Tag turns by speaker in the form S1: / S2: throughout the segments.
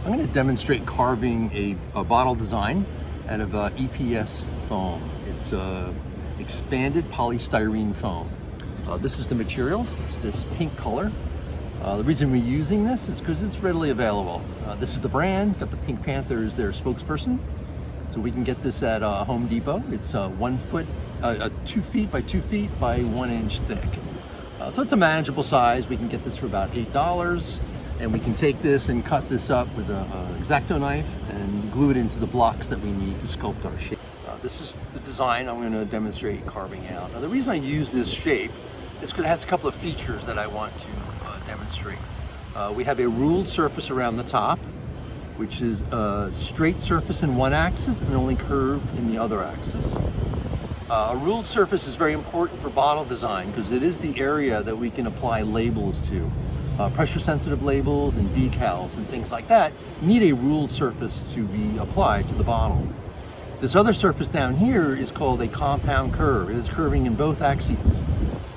S1: I'm going to demonstrate carving a bottle design out of EPS foam. It's expanded polystyrene foam. This is the material. It's this pink color. The reason we're using this is because it's readily available. This is the brand. Got the Pink Panther as their spokesperson. So we can get this at Home Depot. It's 2 feet by 2 feet by 1 inch thick. So it's a manageable size. We can get this for about $8. And we can take this and cut this up with an X-Acto knife and glue it into the blocks that we need to sculpt our shape. This is the design I'm going to demonstrate carving out. Now the reason I use this shape is because it has a couple of features that I want to demonstrate. We have a ruled surface around the top, which is a straight surface in one axis and only curved in the other axis. A ruled surface is very important for bottle design because it is the area that we can apply labels to. Pressure sensitive labels and decals and things like that need a ruled surface to be applied to the bottle. This other surface down here is called a compound curve. It is curving in both axes.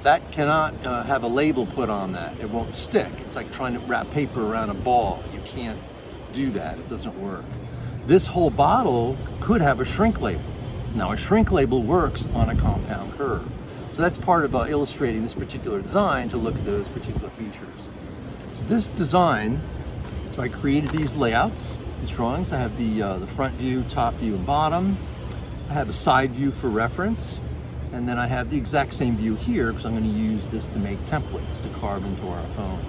S1: That cannot have a label put on that. It won't stick. It's like trying to wrap paper around a ball. You can't do that. It doesn't work. This whole bottle could have a shrink label. Now a shrink label works on a compound curve. So that's part of illustrating this particular design to look at those particular features. So this design, so I created these layouts, these drawings. I have the front view, top view, and bottom. I have a side view for reference. And then I have the exact same view here because I'm going to use this to make templates to carve into our foam.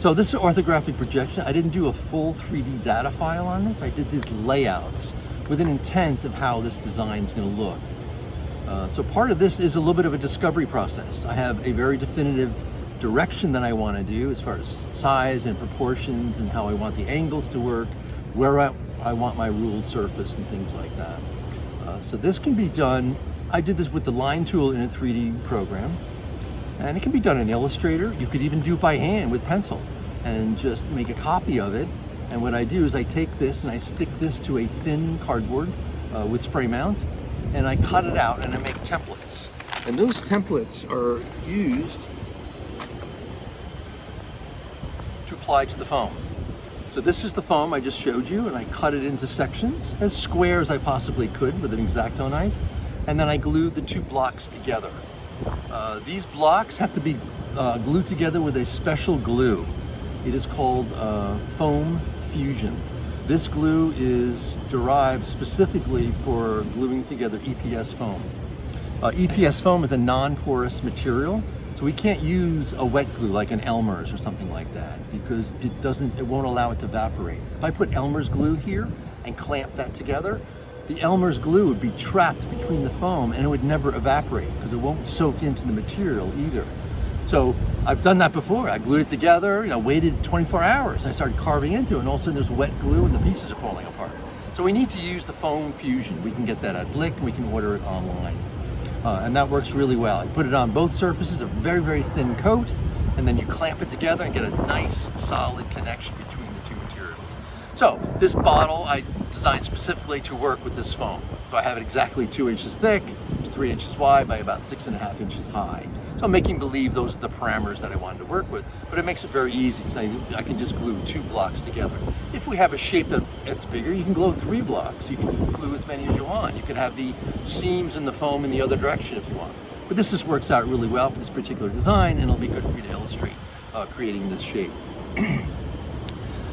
S1: So this is orthographic projection. I didn't do a full 3D data file on this. I did these layouts with an intent of how this design is going to look. So part of this is a little bit of a discovery process. I have a very definitive direction that I want to do as far as size and proportions and how I want the angles to work, where I want my ruled surface and things like that. So this can be done. I did this with the line tool in a 3D program, and it can be done in Illustrator. You could even do it by hand with pencil and just make a copy of it. And what I do is I take this and I stick this to a thin cardboard with spray mount, and I cut it out and I make templates. And those templates are used to apply to the foam. So this is the foam I just showed you, and I cut it into sections as square as I possibly could with an X-Acto knife, and then I glued the two blocks together. These blocks have to be glued together with a special glue. It is called foam fusion. This glue is derived specifically for gluing together EPS foam. EPS foam is a non-porous material, so we can't use a wet glue like an Elmer's or something like that because it won't allow it to evaporate. If I put Elmer's glue here and clamp that together, the Elmer's glue would be trapped between the foam and it would never evaporate because it won't soak into the material either. So I've done that before. I glued it together, waited 24 hours. I started carving into it, and all of a sudden there's wet glue and the pieces are falling apart. So we need to use the foam fusion. We can get that at Blick, and we can order it online. And that works really well. You put it on both surfaces, a very, very thin coat, and then you clamp it together and get a nice, solid connection between the two materials. So this bottle I designed specifically to work with this foam. So I have it exactly 2 inches thick, it's 3 inches wide by about 6.5 inches high. So I'm making believe those are the parameters that I wanted to work with, but it makes it very easy because I can just glue 2 blocks together. If we have a shape that's bigger, you can glue 3 blocks. You can glue as many as you want. You can have the seams in the foam in the other direction if you want. But this just works out really well for this particular design, and it'll be good for you to illustrate creating this shape.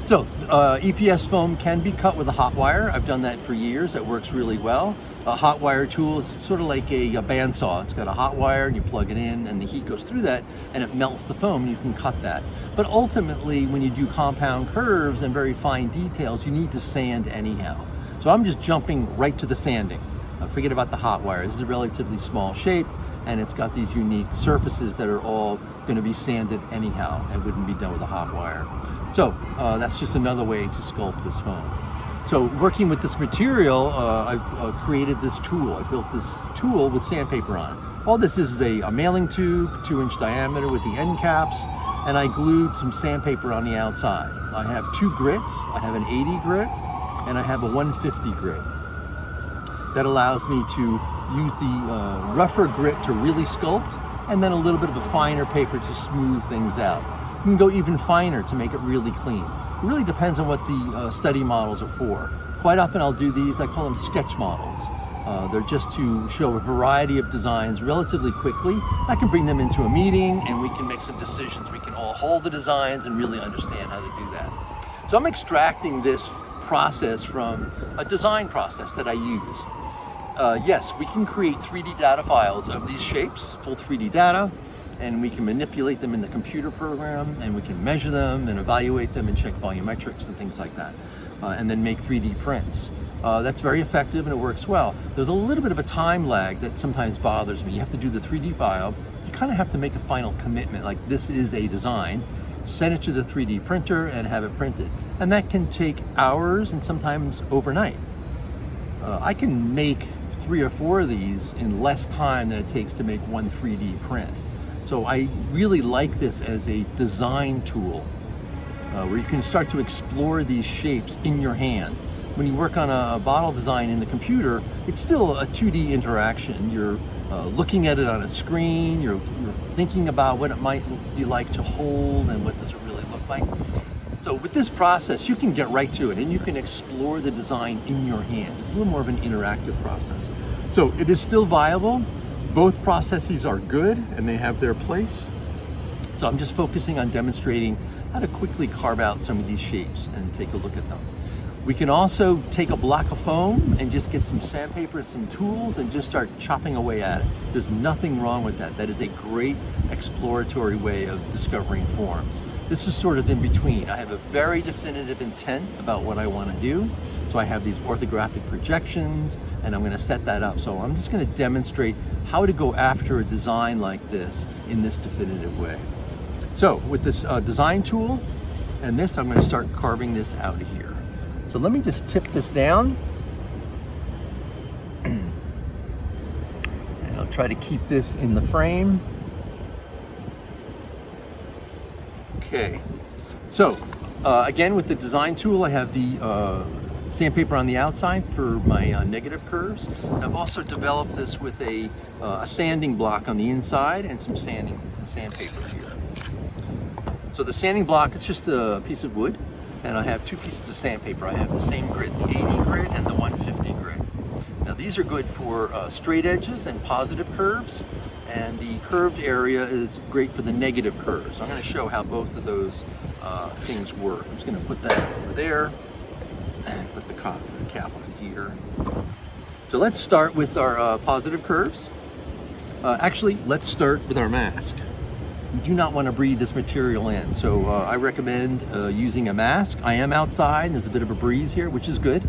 S1: So EPS foam can be cut with a hot wire. I've done that for years. It works really well. A hot wire tool is sort of like a bandsaw. It's got a hot wire and you plug it in and the heat goes through that and it melts the foam and you can cut that. But ultimately when you do compound curves and very fine details, you need to sand anyhow. So I'm just jumping right to the sanding. Forget about the hot wire. This is a relatively small shape and it's got these unique surfaces that are all going to be sanded anyhow. It wouldn't be done with a hot wire. So that's just another way to sculpt this foam. So working with this material, I've created this tool. I built this tool with sandpaper on it. All this is a mailing tube, 2-inch diameter with the end caps, and I glued some sandpaper on the outside. I have 2 grits. I have an 80 grit and I have a 150 grit. That allows me to use the rougher grit to really sculpt, and then a little bit of a finer paper to smooth things out. You can go even finer to make it really clean. It really depends on what the study models are for. Quite often I'll do these, I call them sketch models. They're just to show a variety of designs relatively quickly. I can bring them into a meeting and we can make some decisions. We can all hold the designs and really understand how to do that. So I'm extracting this process from a design process that I use. Yes, we can create 3D data files of these shapes, full 3D data, and we can manipulate them in the computer program, and we can measure them and evaluate them and check volumetrics and things like that, and then make 3D prints. That's very effective and it works well. There's a little bit of a time lag that sometimes bothers me. You have to do the 3D file. You kind of have to make a final commitment, like this is a design, send it to the 3D printer and have it printed. And that can take hours and sometimes overnight. I can make 3 or 4 of these in less time than it takes to make one 3D print. So I really like this as a design tool where you can start to explore these shapes in your hand. When you work on a bottle design in the computer, it's still a 2D interaction. You're looking at it on a screen, you're thinking about what it might be like to hold and what does it really look like. So with this process, you can get right to it and you can explore the design in your hands. It's a little more of an interactive process. So it is still viable. Both processes are good and they have their place. So I'm just focusing on demonstrating how to quickly carve out some of these shapes and take a look at them. We can also take a block of foam and just get some sandpaper, some tools, and just start chopping away at it. There's nothing wrong with that. That is a great exploratory way of discovering forms. This is sort of in between. I have a very definitive intent about what I want to do. So I have these orthographic projections and I'm going to set that up. So I'm just going to demonstrate how to go after a design like this in this definitive way. So with this design tool and this, I'm going to start carving this out of here. So let me just tip this down. And I'll try to keep this in the frame. Okay, so again with the design tool, I have the sandpaper on the outside for my negative curves. And I've also developed this with a sanding block on the inside and some sandpaper here. So the sanding block is just a piece of wood, and I have 2 pieces of sandpaper. I have the same grid, the 80 grid and the 150 grid. Now these are good for straight edges and positive curves, and the curved area is great for the negative curves. I'm going to show how both of those things work. I'm just going to put that over there and put the cap over here. So let's start with our positive curves. Actually, let's start with our mask. You do not want to breathe this material in, so I recommend using a mask. I am outside, and there's a bit of a breeze here, which is good,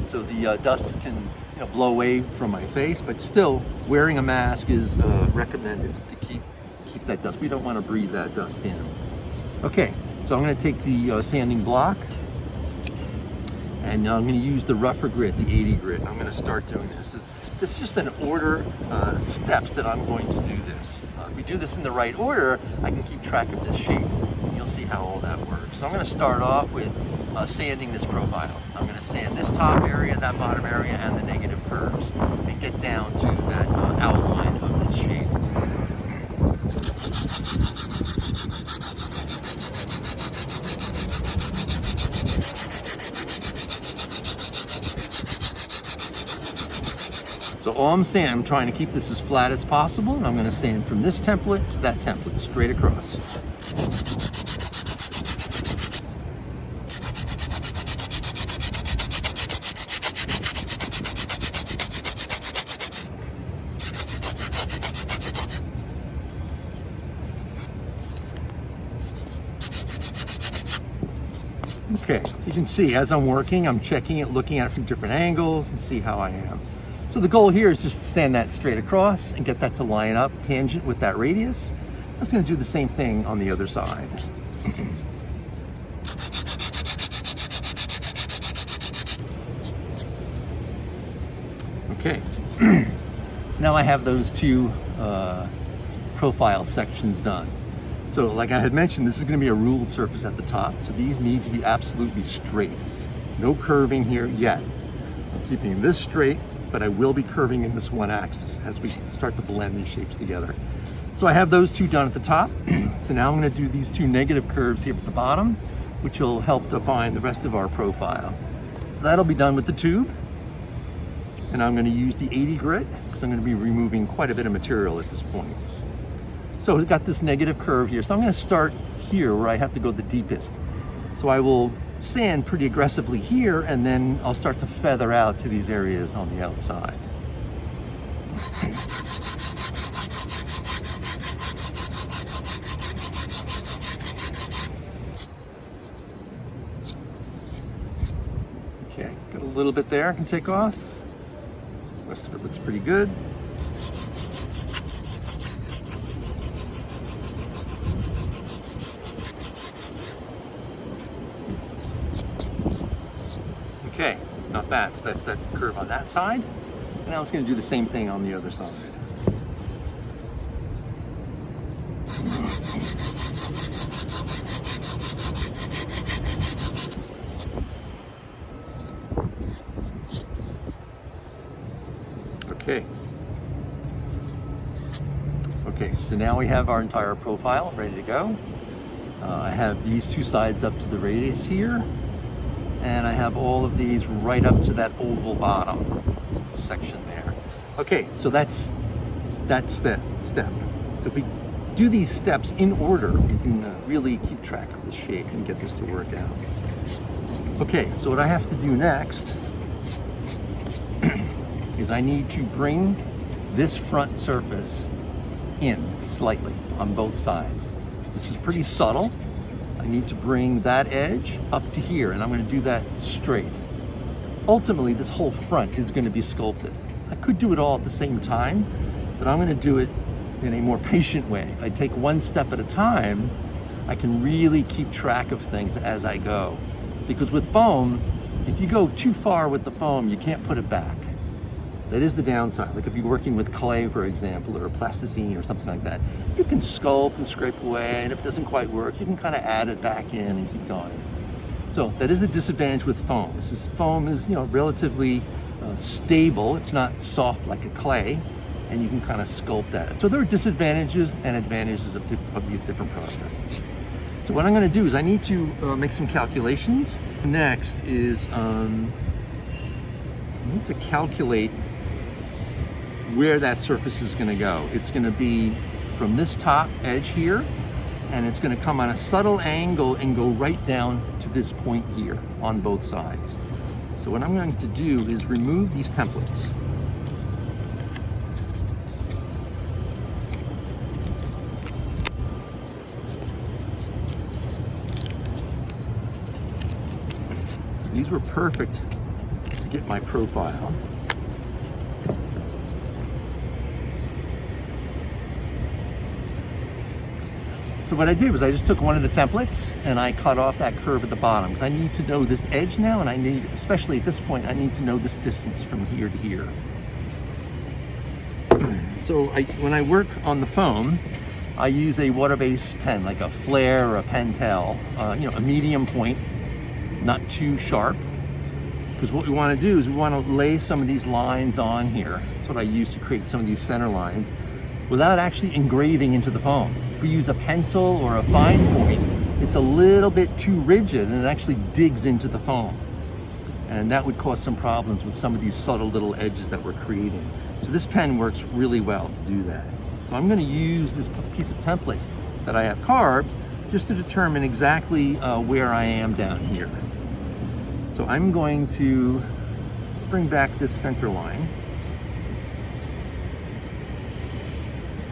S1: so the dust can blow away from my face, but still wearing a mask is recommended to keep that dust. We don't want to breathe that dust in. Okay, so I'm going to take the sanding block and I'm going to use the rougher grid, the 80 grid. I'm going to start doing this. This is just an order steps that I'm going to do this. If we do this in the right order, I can keep track of this shape. And you'll see how all that works. So I'm going to start off with sanding this profile. I'm going to sand this top area, that bottom area, and the negative curves, and get down to that outline of this shape. So all I'm saying, I'm trying to keep this as flat as possible, and I'm going to sand from this template to that template, straight across. Okay, so you can see as I'm working, I'm checking it, looking at it from different angles, and see how I am. So the goal here is just to sand that straight across and get that to line up tangent with that radius. I'm just going to do the same thing on the other side. Okay, so now I have those two profile sections done. So like I had mentioned, this is going to be a ruled surface at the top, so these need to be absolutely straight. No curving here yet. I'm keeping this straight, but I will be curving in this one axis as we start to blend these shapes together. So I have those two done at the top. So now I'm going to do these two negative curves here at the bottom. which will help define the rest of our profile. So that'll be done with the tube. And I'm going to use the 80 grit because I'm going to be removing quite a bit of material at this point. So we've got this negative curve here. So I'm going to start here where I have to go the deepest. So I will sand pretty aggressively here, and then I'll start to feather out to these areas on the outside. Okay, got a little bit there I can take off. The rest of it looks pretty good. Okay, not bad. So that's that curve on that side. And now it's going to do the same thing on the other side. Okay. Okay, so now we have our entire profile ready to go. I have these two sides up to the radius here, and I have all of these right up to that oval bottom section there. Okay, so that's that step. So if we do these steps in order, you can really keep track of the shape and get this to work out. Okay, so what I have to do next is I need to bring this front surface in slightly on both sides. This is pretty subtle. I need to bring that edge up to here, and I'm going to do that straight. Ultimately, this whole front is going to be sculpted. I could do it all at the same time, but I'm going to do it in a more patient way. If I take one step at a time, I can really keep track of things as I go. Because with foam, if you go too far with the foam, you can't put it back. That is the downside. Like if you're working with clay, for example, or plasticine or something like that, you can sculpt and scrape away, and if it doesn't quite work, you can kind of add it back in and keep going. So that is the disadvantage with foam. Foam is, relatively stable. It's not soft like a clay, and you can kind of sculpt at it. So there are disadvantages and advantages of these different processes. So what I'm going to do is I need to make some calculations. Next is I need to calculate where that surface is going to go. It's going to be from this top edge here, and it's going to come on a subtle angle and go right down to this point here on both sides. So what I'm going to do is remove these templates. These were perfect to get my profile. So what I did was I just took one of the templates and I cut off that curve at the bottom, because I need to know this edge now, and I need, especially at this point, I need to know this distance from here to here. So when I work on the foam, I use a water-based pen, like a Flair or a Pentel, a medium point, not too sharp, because what we want to do is we want to lay some of these lines on here. That's what I use to create some of these center lines without actually engraving into the foam. If we use a pencil or a fine point, it's a little bit too rigid and it actually digs into the foam. And that would cause some problems with some of these subtle little edges that we're creating. So this pen works really well to do that. So I'm going to use this piece of template that I have carved just to determine exactly where I am down here. So I'm going to bring back this center line.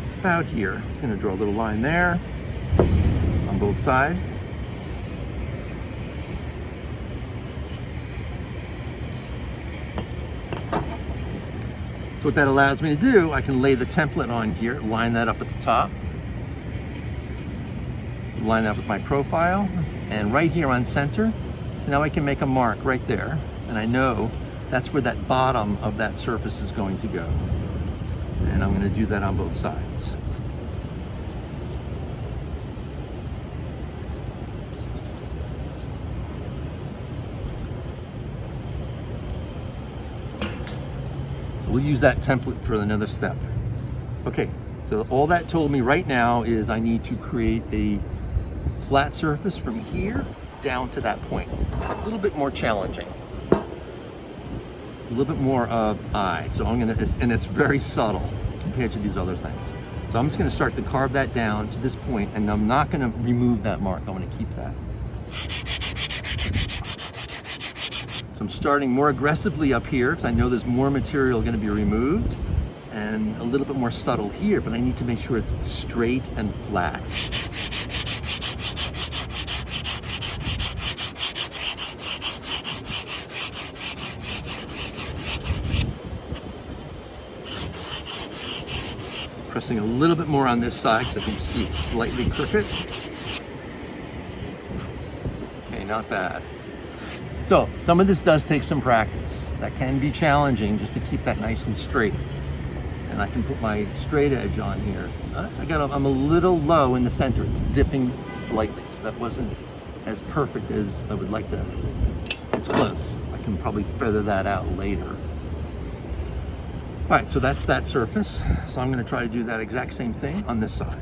S1: It's about here. I'm going to draw a little line there on both sides. So what that allows me to do, I can lay the template on here, line that up at the top, line that up with my profile, and right here on center. So now I can make a mark right there, and I know that's where that bottom of that surface is going to go. And I'm going to do that on both sides. We'll use that template for another step. Okay, so all that told me right now is I need to create a flat surface from here down to that point. A little bit more challenging. A little bit more of eye. So I'm gonna, and it's very subtle compared to these other things. So I'm just gonna start to carve that down to this point, and I'm not gonna remove that mark. I'm gonna keep that. So I'm starting more aggressively up here because I know there's more material gonna be removed, and a little bit more subtle here, but I need to make sure it's straight and flat. Pressing a little bit more on this side so I can see it's slightly crooked. Okay, not bad. So some of this does take some practice. That can be challenging just to keep that nice and straight. And I can put my straight edge on here. I'm a little low in the center. It's dipping slightly, so that wasn't as perfect as I would like to. It's close. I can probably feather that out later. All right, so that's that surface. So I'm gonna try to do that exact same thing on this side.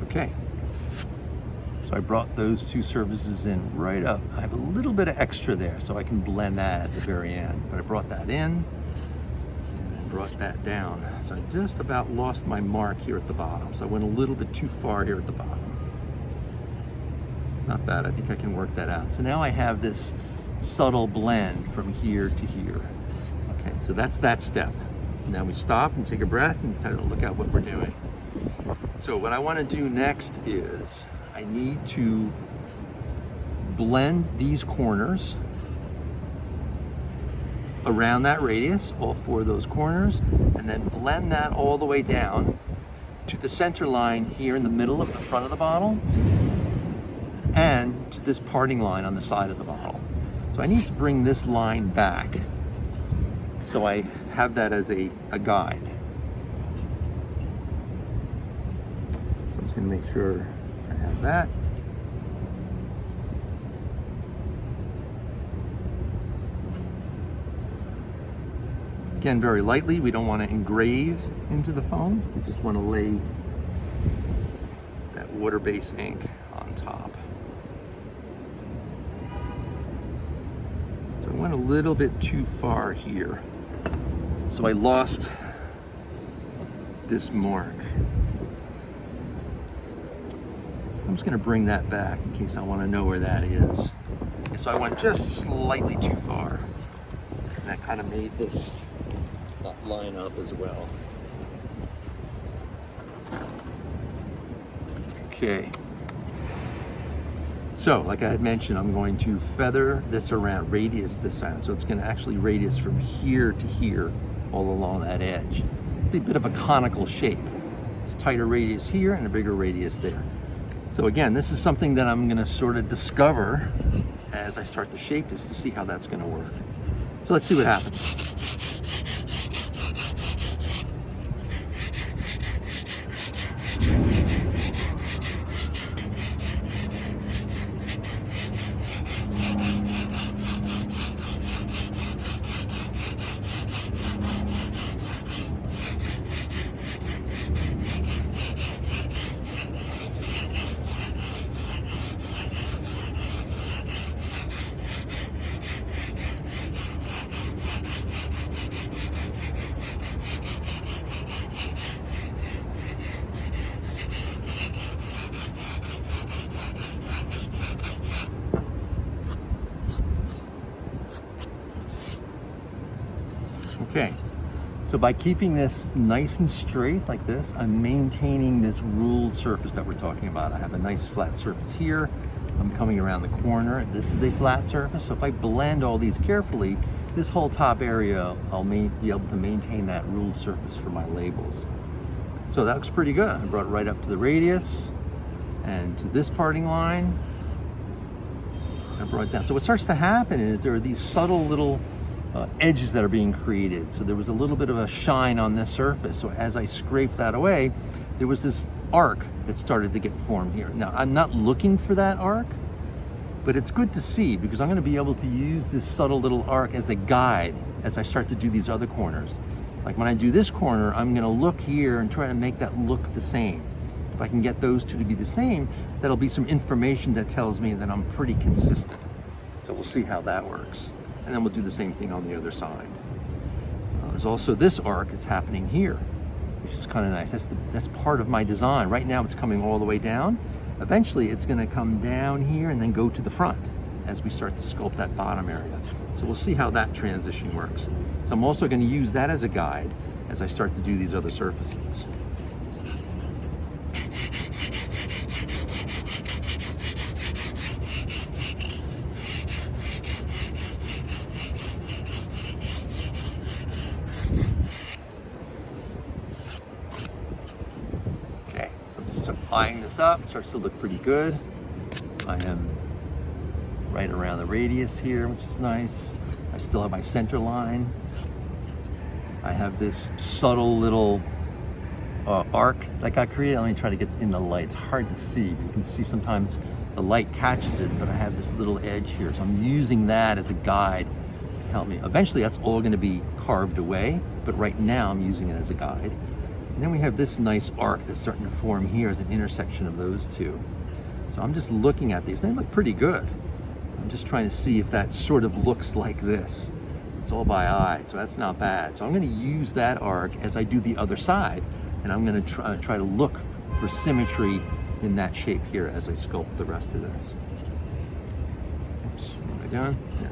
S1: Okay, so I brought those two surfaces in right up. I have a little bit of extra there, so I can blend that at the very end. But I brought that in and brought that down. So I just about lost my mark here at the bottom. So I went a little bit too far here at the bottom. Not bad. I think I can work that out. So now I have this subtle blend from here to here. Okay, so that's that step. Now we stop and take a breath and try to look at what we're doing. So what I want to do next is I need to blend these corners around that radius, all four of those corners, and then blend that all the way down to the center line here in the middle of the front of the bottle, and to this parting line on the side of the bottle. So I need to bring this line back so I have that as a guide. So I'm just gonna make sure I have that. Again, very lightly. We don't want to engrave into the foam. We just want to lay that water-based ink on top. So I went a little bit too far here. So I lost this mark. I'm just going to bring that back in case I want to know where that is. Okay, so I went just slightly too far. And that kind of made this not line up as well. Okay. So, like I had mentioned, I'm going to feather this around, radius this around. So it's going to actually radius from here to here, all along that edge. Be a bit of a conical shape. It's a tighter radius here and a bigger radius there. So again, this is something that I'm going to sort of discover as I start to shape this to see how that's going to work. So let's see what happens. Okay, so by keeping this nice and straight like this, I'm maintaining this ruled surface that we're talking about. I have a nice flat surface here. I'm coming around the corner. This is a flat surface. So if I blend all these carefully, this whole top area, I'll be able to maintain that ruled surface for my labels. So that looks pretty good. I brought it right up to the radius and to this parting line. I brought it down. So what starts to happen is there are these subtle little edges that are being created. So there was a little bit of a shine on this surface. So as I scraped that away, there was this arc that started to get formed here. Now, I'm not looking for that arc, but it's good to see because I'm going to be able to use this subtle little arc as a guide as I start to do these other corners. Like when I do this corner, I'm gonna look here and try to make that look the same. If I can get those two to be the same, that'll be some information that tells me that I'm pretty consistent. So we'll see how that works. And then we'll do the same thing on the other side. There's also this arc that's happening here, which is kind of nice. That's part of my design. Right now it's coming all the way down. Eventually it's gonna come down here and then go to the front as we start to sculpt that bottom area. So we'll see how that transition works. So I'm also gonna use that as a guide as I start to do these other surfaces. Okay, so just applying this up, starts to look pretty good. I am right around the radius here, which is nice. I still have my center line. I have this subtle little arc that got created. Let me try to get in the light. It's hard to see. You can see sometimes the light catches it, but I have this little edge here. So I'm using that as a guide to help me. Eventually that's all gonna be carved away, but right now I'm using it as a guide. And then we have this nice arc that's starting to form here as an intersection of those two. So I'm just looking at these. They look pretty good. I'm just trying to see if that sort of looks like this. It's all by eye, so that's not bad. So I'm gonna use that arc as I do the other side, and I'm gonna try to look for symmetry in that shape here as I sculpt the rest of this. Oops, what am I doing? Yeah.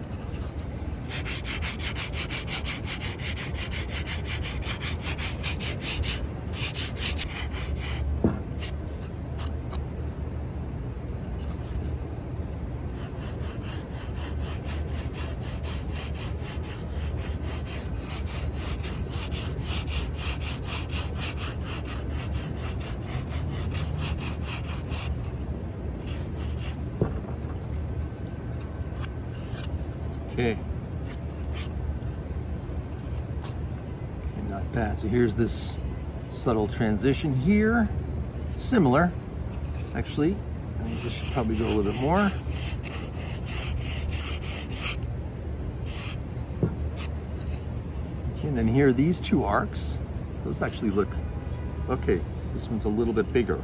S1: Okay. Not bad. So here's this subtle transition here. Similar, actually. I think this should probably go a little bit more. Okay, and then here are these two arcs. Those actually look, okay, this one's a little bit bigger.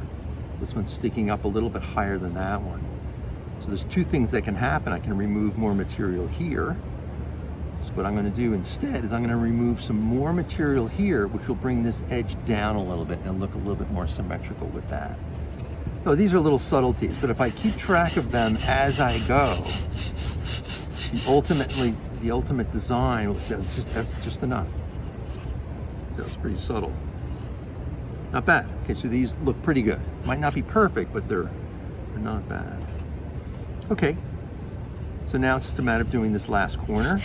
S1: This one's sticking up a little bit higher than that one. So there's two things that can happen. I can remove more material here. So what I'm going to do instead is I'm going to remove some more material here, which will bring this edge down a little bit and look a little bit more symmetrical with that. So these are little subtleties, but if I keep track of them as I go, the ultimate design, that's just enough. So it's pretty subtle. Not bad. Okay, so these look pretty good. Might not be perfect, but they're not bad. Okay, so now it's just a matter of doing this last corner.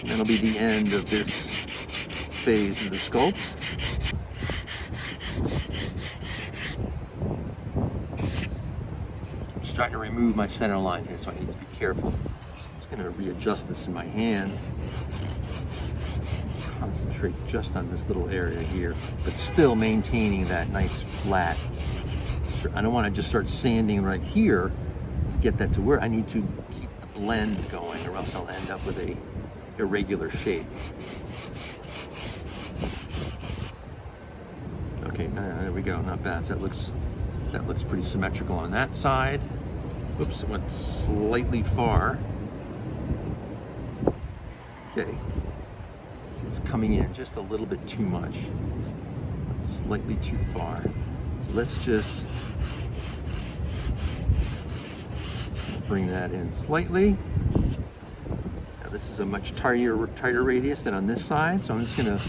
S1: And that'll be the end of this phase of the sculpt. I'm just trying to remove my center line here, so I need to be careful. I'm just going to readjust this in my hand. Concentrate just on this little area here, but still maintaining that nice flat. I don't want to just start sanding right here to get that to where I need to keep the blend going, or else I'll end up with a irregular shape. Okay, there we go, not bad. So that looks pretty symmetrical on that side. Oops, it went slightly far. Okay, it's coming in just a little bit too much, slightly too far. So let's just bring that in slightly. Now this is a much tighter radius than on this side, so I'm just going to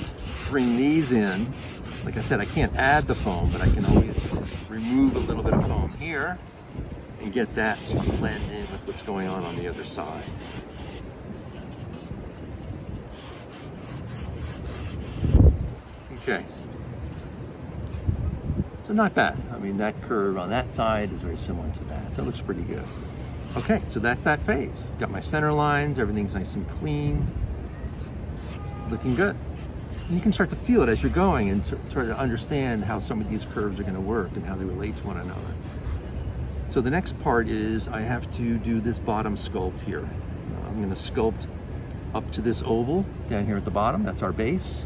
S1: bring these in. Like I said, I can't add the foam, but I can always remove a little bit of foam here and get that to blend in with what's going on the other side. Okay. So not bad. I mean, that curve on that side is very similar to that. So it looks pretty good. Okay, so that's that phase. Got my center lines, everything's nice and clean. Looking good. And you can start to feel it as you're going and try to understand how some of these curves are going to work and how they relate to one another. So the next part is I have to do this bottom sculpt here. I'm going to sculpt up to this oval down here at the bottom. That's our base.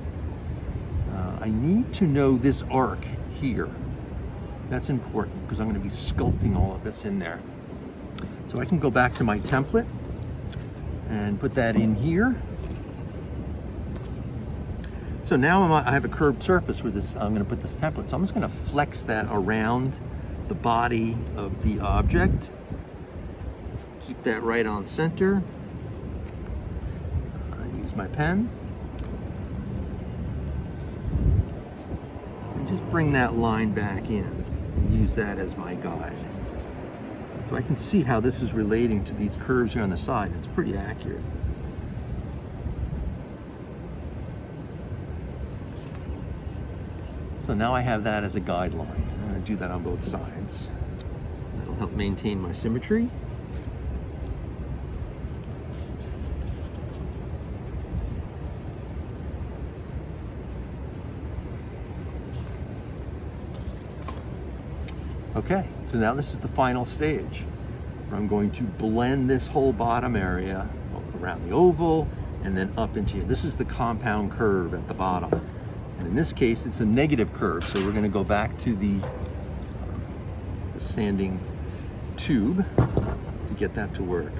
S1: I need to know this arc here. That's important because I'm going to be sculpting all of this in there. So I can go back to my template and put that in here. So now I have a curved surface where this, I'm going to put this template. So I'm just going to flex that around the body of the object. Keep that right on center. Use my pen. And just bring that line back in and use that as my guide. So I can see how this is relating to these curves here on the side. It's pretty accurate. So now I have that as a guideline. I'm going to do that on both sides. That'll help maintain my symmetry. Okay, so now this is the final stage where I'm going to blend this whole bottom area around the oval and then up into here. This is the compound curve at the bottom. And in this case, it's a negative curve. So we're going to go back to the sanding tube to get that to work.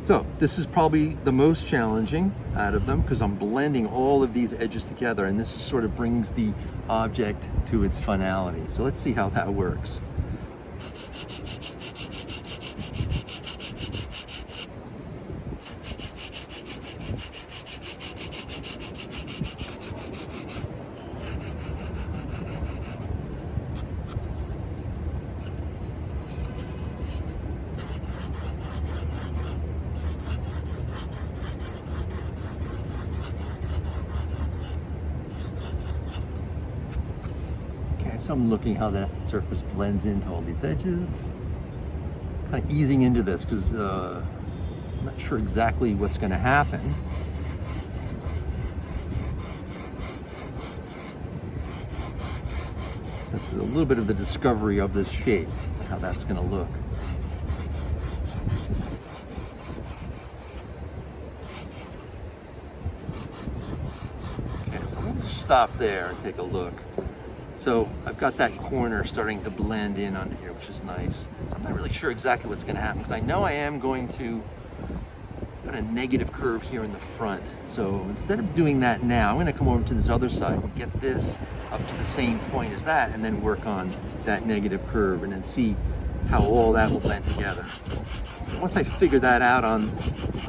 S1: So this is probably the most challenging out of them because I'm blending all of these edges together, and this sort of brings the object to its finality. So let's see how that works. So I'm looking how that surface blends into all these edges. Kind of easing into this because I'm not sure exactly what's going to happen. That's a little bit of the discovery of this shape, how that's going to look. Okay, so I'm going to stop there and take a look. So I've got that corner starting to blend in under here, which is nice. I'm not really sure exactly what's going to happen because I know I am going to put a negative curve here in the front. So instead of doing that now, I'm going to come over to this other side and get this up to the same point as that and then work on that negative curve and then see how all that will blend together. Once I figure that out on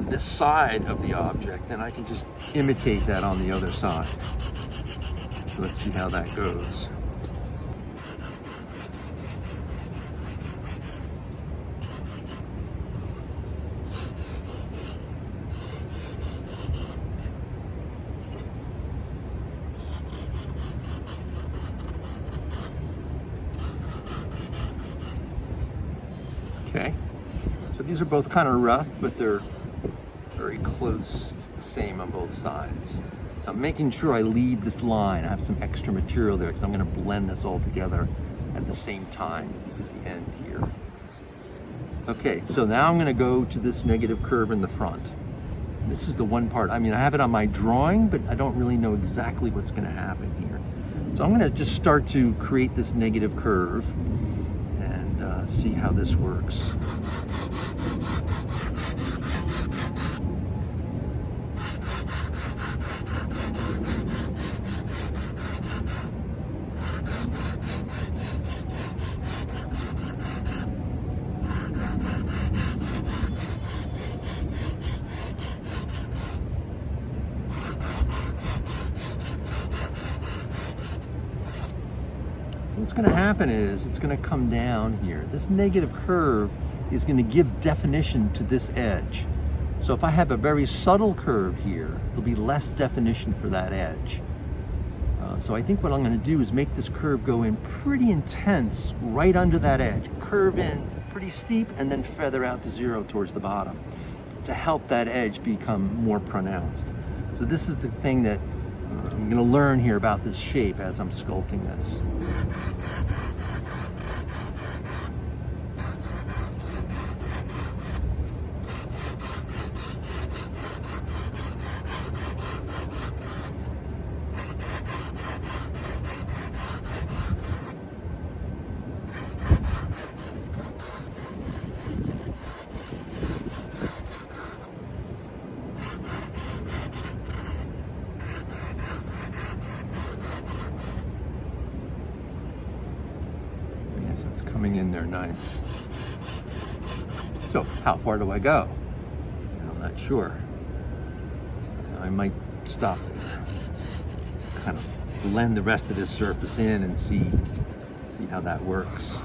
S1: this side of the object, then I can just imitate that on the other side. So let's see how that goes. Okay, so these are both kind of rough, but they're very close, the same on both sides. So I'm making sure I leave this line. I have some extra material there because I'm going to blend this all together at the same time at the end here. Okay, so now I'm going to go to this negative curve in the front. This is the one part, I mean, I have it on my drawing, but I don't really know exactly what's going to happen here. So I'm going to just start to create this negative curve and see how this works. What's going to happen is it's going to come down here. This negative curve is going to give definition to this edge. So if I have a very subtle curve here, there'll be less definition for that edge. So I think what I'm going to do is make this curve go in pretty intense right under that edge. Curve in pretty steep and then feather out to zero towards the bottom to help that edge become more pronounced. So this is the thing that I'm going to learn here about this shape as I'm sculpting this. coming in there nice. So how far do I go? I'm not sure. I might stop there. Kind of blend the rest of this surface in and see how that works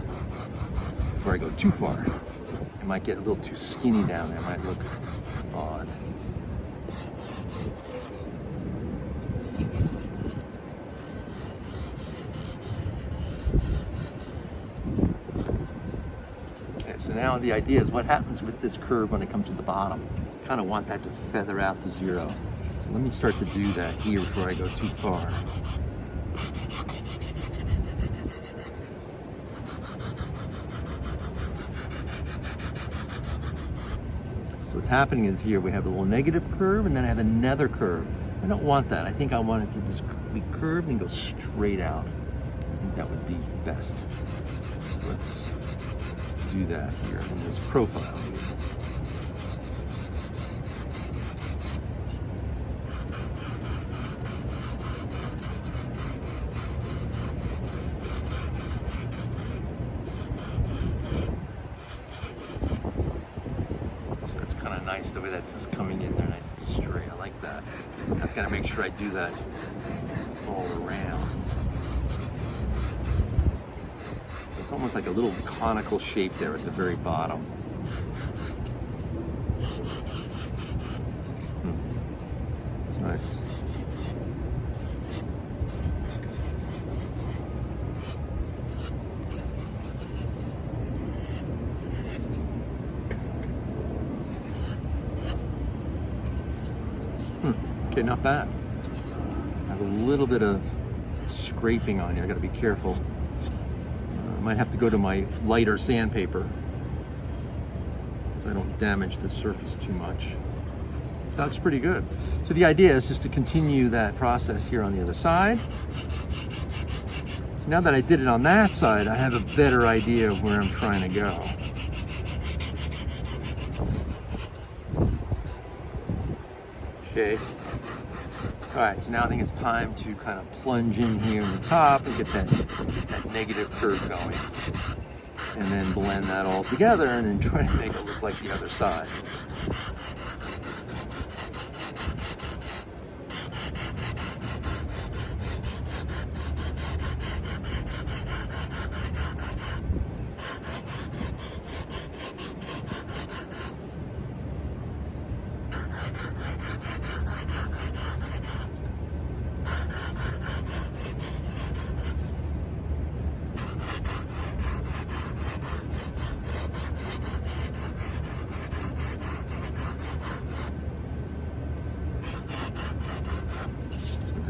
S1: before I go too far. It might get a little too skinny down there. It might look odd. So now the idea is what happens with this curve when it comes to the bottom. Kind of want that to feather out to zero. So let me start to do that here before I go too far. So what's happening is here we have a little negative curve and then I have another curve. I don't want that. I think I want it to just be curved and go straight out. I think that would be best. So let's do that here in this profile. So it's kind of nice the way that's just coming in there nice and straight. I like that. I just got to make sure I do that all around. It's almost like a little conical shape there at the very bottom. It's nice. Okay, not bad. I have a little bit of scraping on here. I got to be careful. I might have to go to my lighter sandpaper so I don't damage the surface too much. That's pretty good. So the idea is just to continue that process here on the other side. So now that I did it on that side, I have a better idea of where I'm trying to go. Okay. All right, so now I think it's time to kind of plunge in here in the top and get that negative curve going. And then blend that all together and then try to make it look like the other side.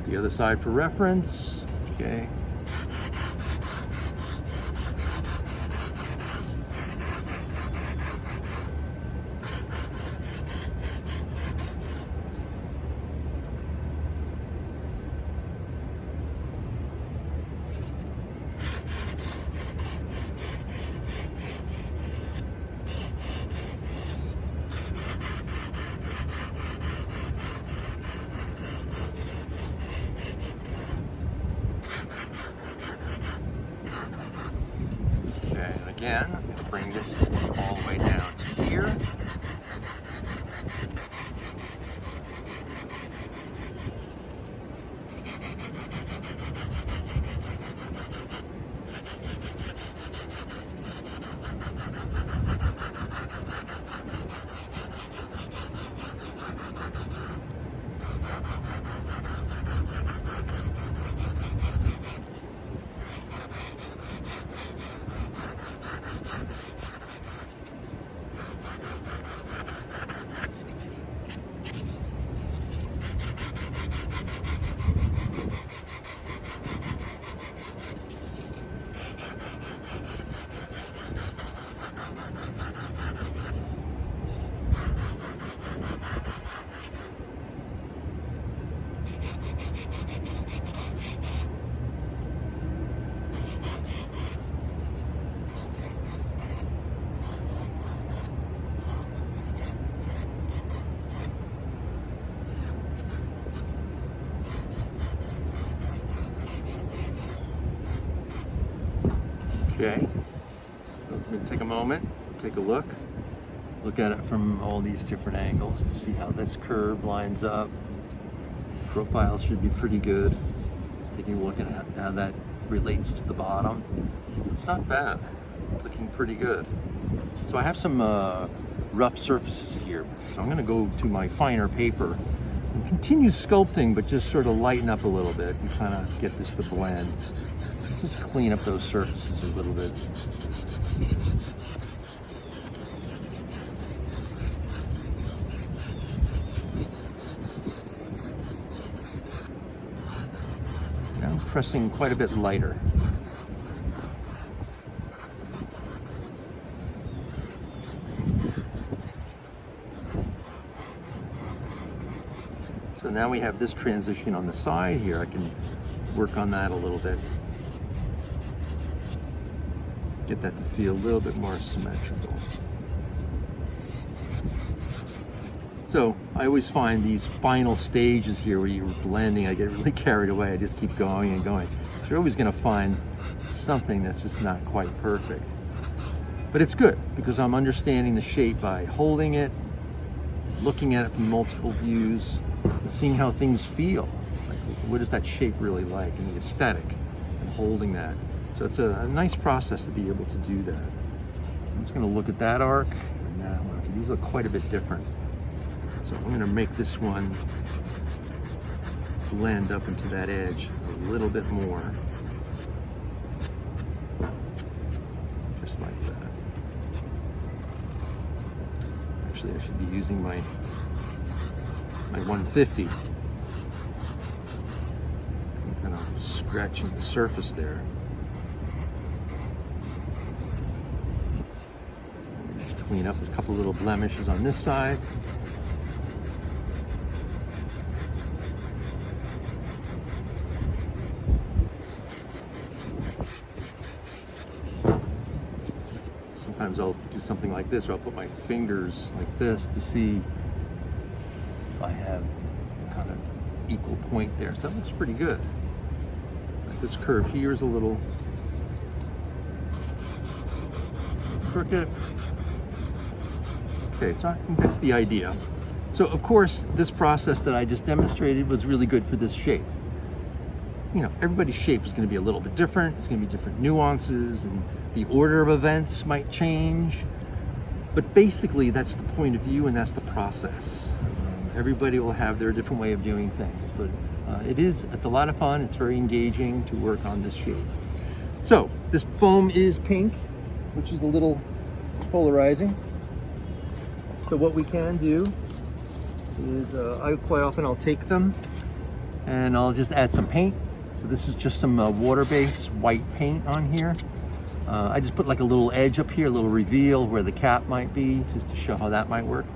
S1: The other side for reference. Okay. Again, I'm going to bring this all the way down to here. Okay. So I'm going to take a moment, take a look at it from all these different angles to see how this curve lines up. Profile should be pretty good. Just taking a look at how that relates to the bottom. It's not bad. It's looking pretty good. So I have some rough surfaces here. So I'm going to go to my finer paper and continue sculpting, but just sort of lighten up a little bit and kind of get this to blend. Just clean up those surfaces a little bit. Now I'm pressing quite a bit lighter. So now we have this transition on the side here. I can work on that a little bit. Get that to feel a little bit more symmetrical. So I always find these final stages here where you're blending, I get really carried away. I just keep going and going. So you're always going to find something that's just not quite perfect. But it's good because I'm understanding the shape by holding it, looking at it from multiple views, and seeing how things feel. Like, what is that shape really like, and the aesthetic, and holding that. So it's a nice process to be able to do that. I'm just going to look at that arc and that one. Okay, these look quite a bit different. So I'm going to make this one blend up into that edge a little bit more. Just like that. Actually, I should be using my 150. I'm kind of scratching the surface there. Just clean up a couple little blemishes on this side. Sometimes I'll do something like this, or I'll put my fingers like this to see if I have kind of equal point there. So that looks pretty good. This curve here is a little crooked. Okay, so I think that's the idea. So of course, this process that I just demonstrated was really good for this shape. You know, everybody's shape is going to be a little bit different. It's going to be different nuances, and the order of events might change. But basically, that's the point of view and that's the process. Everybody will have their different way of doing things, but it's a lot of fun. It's very engaging to work on this shape. So this foam is pink, which is a little polarizing. So what we can do is quite often I'll take them and I'll just add some paint. So this is just some water-based white paint on here. I just put like a little edge up here, a little reveal where the cap might be, just to show how that might work.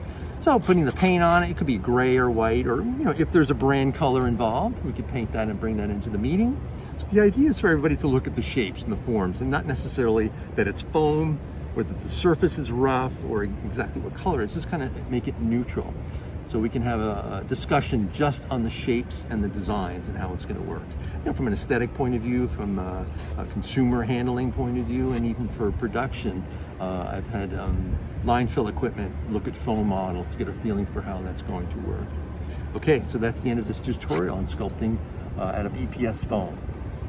S1: So putting the paint on it, it could be gray or white, or if there's a brand color involved, we could paint that and bring that into the meeting. So the idea is for everybody to look at the shapes and the forms, and not necessarily that it's foam or that the surface is rough or exactly what color. It's just kind of make it neutral. So we can have a discussion just on the shapes and the designs and how it's going to work. From an aesthetic point of view, from a consumer handling point of view, and even for production, I've had line fill equipment look at foam models to get a feeling for how that's going to work. Okay, so that's the end of this tutorial on sculpting out of EPS foam.